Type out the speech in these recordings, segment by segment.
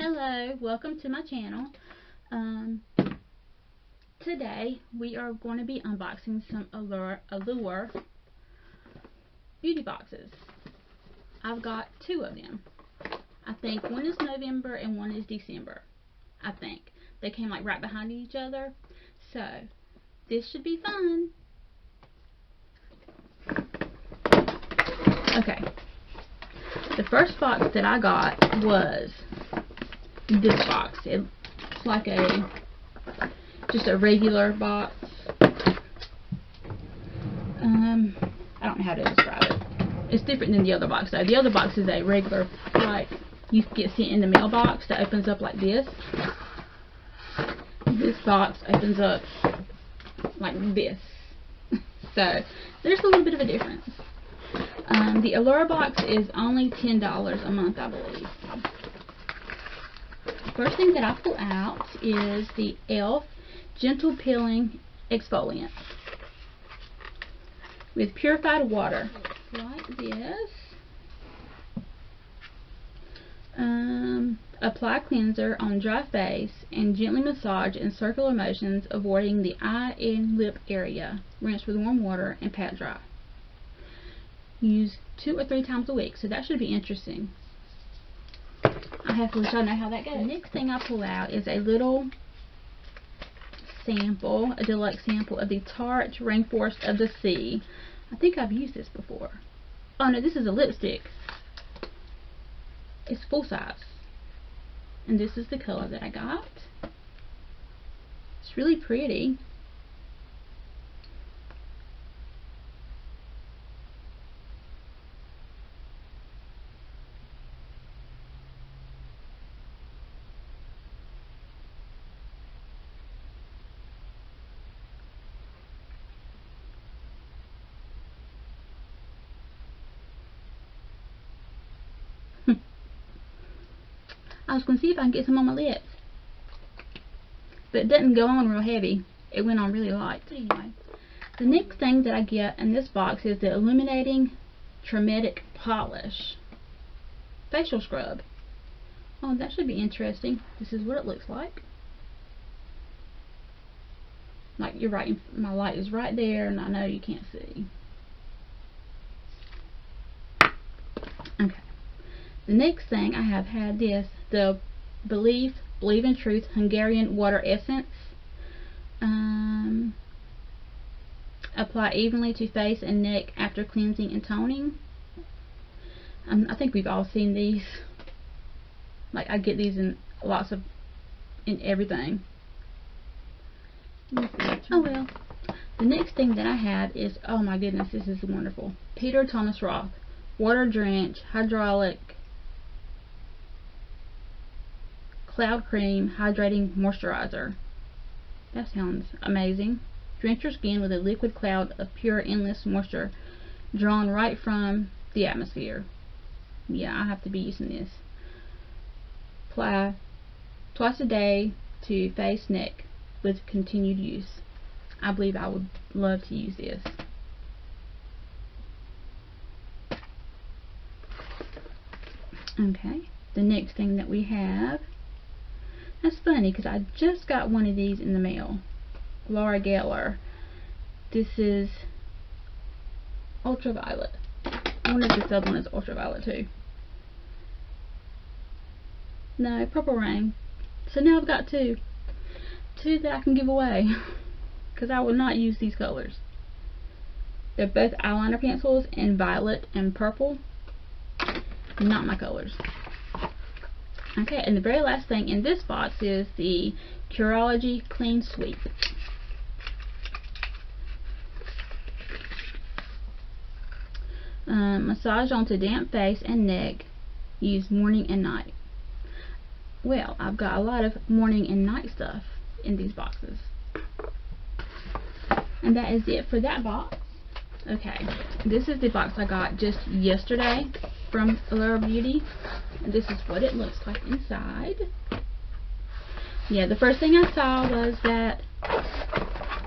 Hello, welcome to my channel. Today we are going to be unboxing some Allure beauty boxes. I've got two of them. I think one is November and one is December. I think they came like right behind each other, so this should be fun. Okay, the first box that I got was this box. It's like just a regular box. I don't know how to describe it. It's different than the other box though. The other box is a regular, like you get sent in the mailbox that opens up like this. This box opens up like this. So there's a little bit of a difference. The Allure box is only $10 a month, I believe. First thing that I pull out is the e.l.f. Gentle Peeling Exfoliant with purified water, like this. Apply cleanser on dry face and gently massage in circular motions, avoiding the eye and lip area. Rinse with warm water and pat dry. Use 2 or 3 times a week, so that should be interesting. I have to let y'all know how that goes. The next thing I pull out is a little sample, a deluxe sample of the Tarte Rainforest of the Sea. I think I've used this before. Oh no, this is a lipstick. It's full size. And this is the color that I got. It's really pretty. I was going to see if I can get some on my lips, but it didn't go on real heavy. It went on really light. Anyway, the next thing that I get in this box is the Illuminating Traumatic Polish Facial Scrub. Oh, that should be interesting. This is what it looks like. Like, you're right, my light is right there, and I know you can't see. Okay. The next thing I have had this, the Believe in Truth Hungarian Water Essence. Apply evenly to face and neck after cleansing and toning. I think we've all seen these. Like, I get these in in everything. Oh well. The next thing that I have is, oh my goodness, this is wonderful. Peter Thomas Roth Water Drench Hydraulic Cloud Cream Hydrating Moisturizer. That sounds amazing. Drench your skin with a liquid cloud of pure, endless moisture drawn right from the atmosphere. Yeah, I have to be using this. Apply twice a day to face, neck with continued use. I believe I would love to use this. Okay, the next thing that we have, that's funny because I just got one of these in the mail. Laura Geller. This is ultraviolet. I wonder if this other one is ultraviolet too. No, Purple Rain. So now I've got two that I can give away because I will not use these colors. They're both eyeliner pencils in violet and purple. Not my colors. Okay, and the very last thing in this box is the Curology Clean Sweep. Massage onto damp face and neck. Use morning and night. Well, I've got a lot of morning and night stuff in these boxes. And that is it for that box. Okay, this is the box I got just yesterday from Allure Beauty, and this is what it looks like inside. Yeah, the first thing I saw was that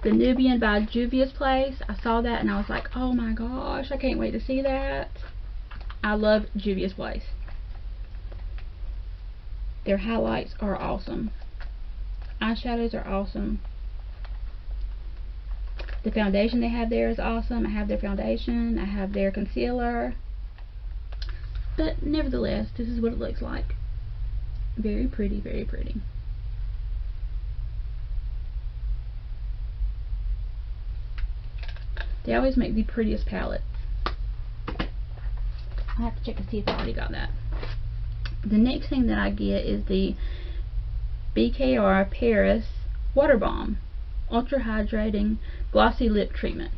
the Nubian by Juvia's Place. I saw that and I was like, oh my gosh, I can't wait to see that. I love Juvia's Place. Their highlights are awesome. Eyeshadows are awesome. The foundation they have there is awesome. I have their foundation. I have their concealer. But nevertheless, this is what it looks like. Very pretty, very pretty. They always make the prettiest palettes. I have to check to see if I already got that. The next thing that I get is the BKR Paris Water Balm Ultra Hydrating Glossy Lip Treatment.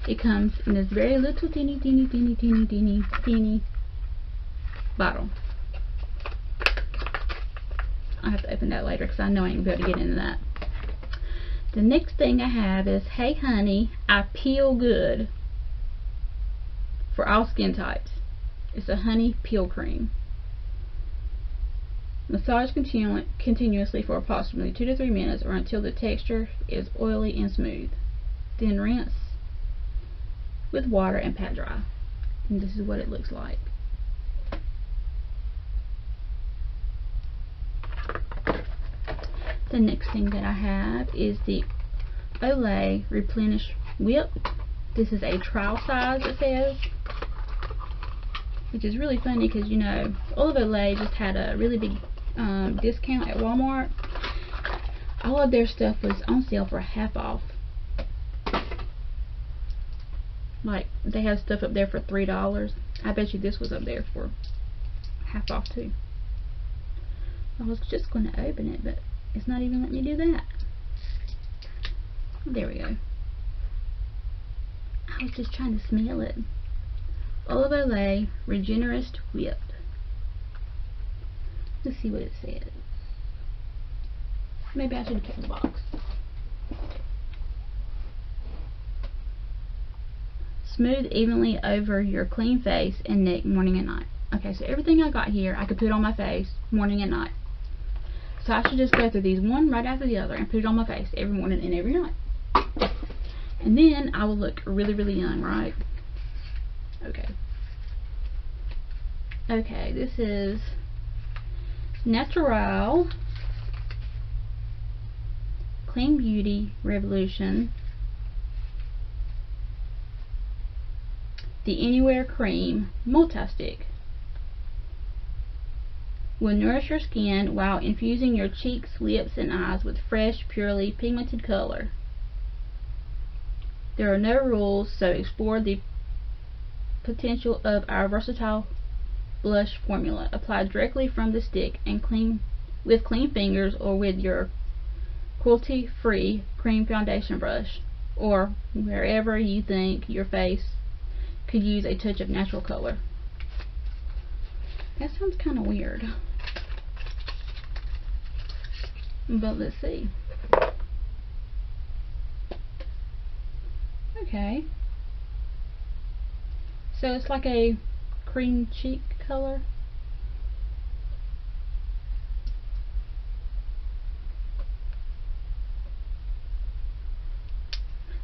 It comes in this very little teeny bottle. I'll have to open that later because I know I ain't going to be able to get into that. The next thing I have is Hey Honey, I Peel Good for all skin types. It's a honey peel cream. Massage continuously for approximately 2 to 3 minutes or until the texture is oily and smooth. Then rinse with water and pat dry. And this is what it looks like. The next thing that I have is the Olay Replenish Whip. This is a trial size, it says. Which is really funny because, you know, Olay just had a really big discount at Walmart. All of their stuff was on sale for half off. Like, they have stuff up there for $3. I bet you this was up there for half off too. I was just going to open it, but it's not even letting me do that. There we go. I was just trying to smell it. Olay Regenerist Whip. Let's see what it says. Maybe I should have kept the box. Smooth evenly over your clean face and neck morning and night. Okay, so everything I got here I could put on my face morning and night. So I should just go through these one right after the other and put it on my face every morning and every night. And then I will look really, really young, right? Okay. Okay, this is Natural Clean Beauty Revolution. The Anywhere Cream Multi-Stick will nourish your skin while infusing your cheeks, lips, and eyes with fresh, purely pigmented color. There are no rules, so explore the potential of our versatile blush formula. Apply directly from the stick and with clean fingers or with your cruelty-free cream foundation brush, or wherever you think your face could use a touch of natural color. That sounds kind of weird, but let's see. Okay, so it's like a cream cheek color.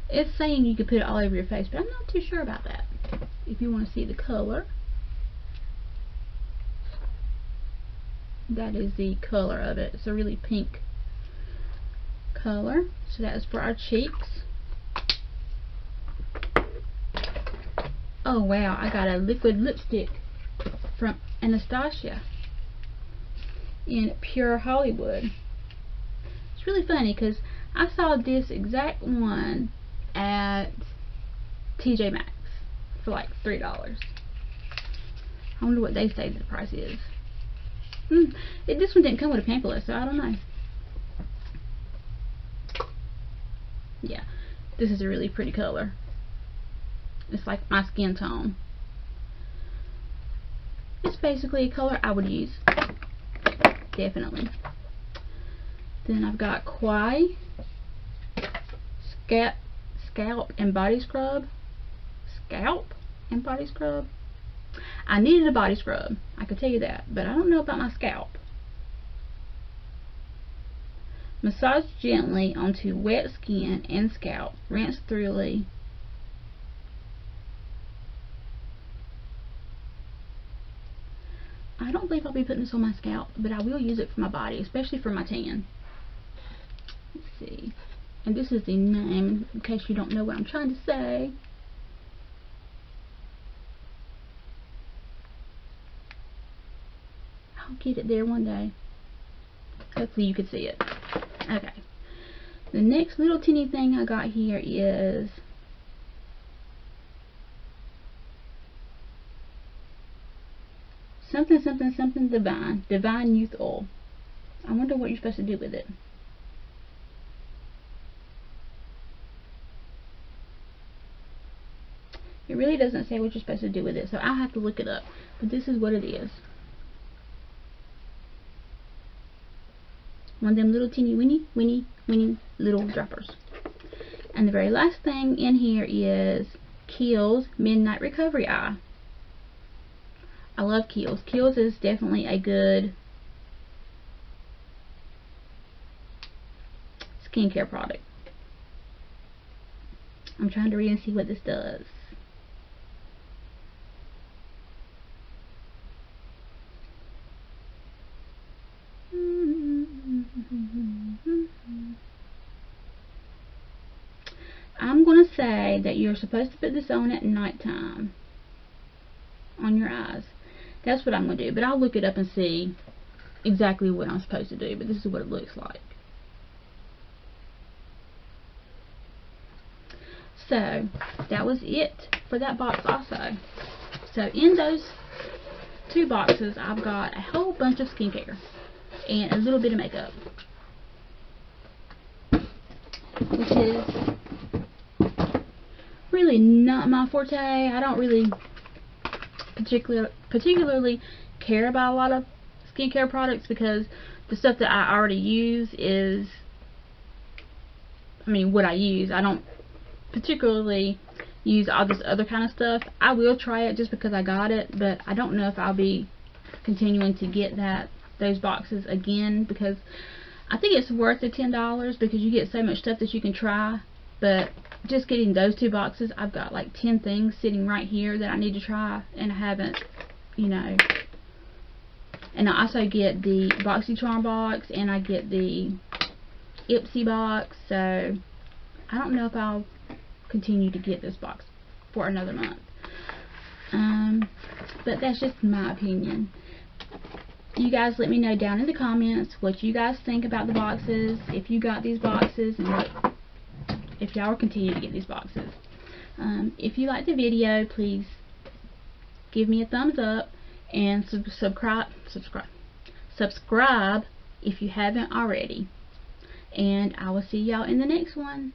It's saying you could put it all over your face, but I'm not too sure about that. If you want to see the color, that is the color of it. It's a really pink color. So that is for our cheeks. Oh wow, I got a liquid lipstick from Anastasia in Pure Hollywood. It's really funny because I saw this exact one at TJ Maxx for like $3. I wonder what they say the price is. This one didn't come with a pamphlet, so I don't know. Yeah, this is a really pretty color. It's like my skin tone. It's basically a color I would use. Definitely. Then I've got Kwai Scalp and Body Scrub. Scalp and Body Scrub? I needed a body scrub, I can tell you that, but I don't know about my scalp. Massage gently onto wet skin and scalp. Rinse thoroughly. I don't believe I'll be putting this on my scalp, but I will use it for my body, especially for my tan. Let's see. And this is the name, in case you don't know what I'm trying to say. I'll get it there one day. Hopefully you can see it. Okay. The next little teeny thing I got here is something something something divine youth oil. I wonder what you're supposed to do with it. It really doesn't say what you're supposed to do with it, so I'll have to look it up, but this is what it is. One of them little teeny weeny little droppers. And the very last thing in here is Kiehl's Midnight Recovery Eye. I love Kiehl's. Kiehl's is definitely a good skincare product. I'm trying to read and see what this does. I'm going to say that you're supposed to put this on at nighttime on your eyes. That's what I'm going to do, but I'll look it up and see exactly what I'm supposed to do, but this is what it looks like. So that was it for that box also. So in those 2 boxes I've got a whole bunch of skincare and a little bit of makeup, which is really not my forte. I don't really particularly care about a lot of skincare products, because the stuff that I already use is, I mean, what I use. I don't particularly use all this other kind of stuff. I will try it just because I got it, but I don't know if I'll be continuing to get those boxes again, because I think it's worth the $10 because you get so much stuff that you can try. But just getting those 2 boxes, I've got like 10 things sitting right here that I need to try, and I haven't, you know. And I also get the Boxycharm box, and I get the Ipsy box, so I don't know if I'll continue to get this box for another month. But that's just my opinion. You guys let me know down in the comments what you guys think about the boxes, if you got these boxes, and if y'all will continue to get these boxes. If you like the video, please give me a thumbs up and subscribe if you haven't already. And I will see y'all in the next one.